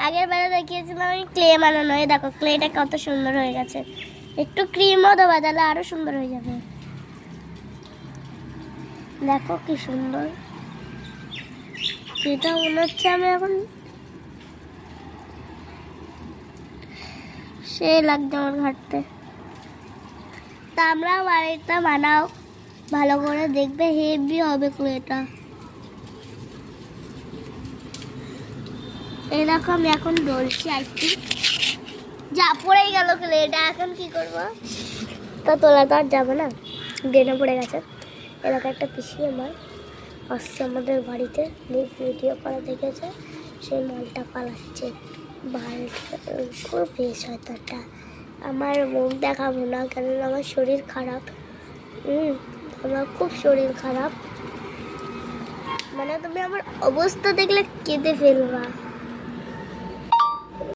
আগের বারে দেখিয়েছিলাম আমি ক্লে বানানো, এই দেখো ক্লেটা কত সুন্দর হয়ে গেছে। একটু ক্রিমও দেওয়া, তাহলে আরো সুন্দর হয়ে যাবে। দেখো কি সুন্দর, যেটা মনে হচ্ছে আমি এখন সে লাগছে আমার ঘাটতে। তা আমরা বাড়িটা বানাও ভালো করে, দেখবে হেভি হবে ক্লেটা। এই দেখো আমি এখন ডলছি আইছি, যা পড়েই গেল ক্লেটা, এখন কি করব? তা তোলা তো আর যাবে না, ড্রেনে পড়ে গেছে। এলাকা একটা পিসি আমার আসছে আমাদের বাড়িতে, ভিডিও করা দেখেছে, সেই মালটা পালাচ্ছে। খুব বেশ হয় তারটা, আমার মুখ দেখাবো না, কারণ আমার শরীর খারাপ। আমার খুব শরীর খারাপ, মানে তুমি আমার অবস্থা দেখলে কেঁদে ফেলবা।